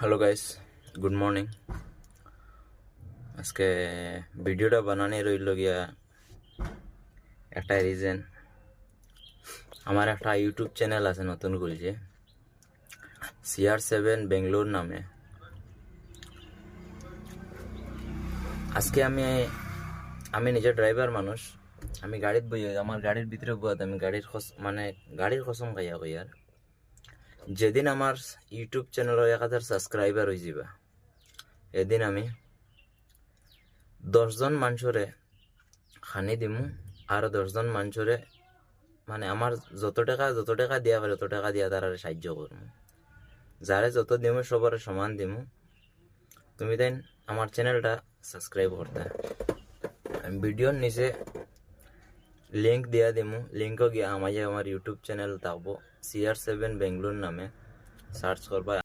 Hello guys, good morning. আজকে ভিডিওটা বানানি রইল গিয়া একটা রিজন। আমার একটা ইউটিউব চ্যানেল আছে, নতুন খুলছে, CR7 বেঙ্গলোর নামে। আজকে আমি নিজে ড্রাইভার মানুষ। আমি গাড়িত বই, আমার গাড়ির ভিতরে বই, আমি গাড়ির কসম খাইয়া কই আর যেদিন আমার ইউটিউব চ্যানেলের 1000 সাবস্ক্রাইবার হয়ে যাবা, এদিন আমি 10জন মানুষরে খানি দিমু, আর 10জন মানুষরে আমার যত টাকা দিয়া পারে তত টাকা দিয়া তারা সাহায্য করবো। যারে যত দিমু সবার সমান দিমু। তুমি তাই আমার চ্যানেলটা সাবস্ক্রাইব করতে। আমি ভিডিওর নিচে লিঙ্ক দিয়া দিমু, লিঙ্কও গিয়া আমার ইউটিউব চ্যানেল থাকবো, CR7 বেঙ্গলোর নামে সার্চ করবা।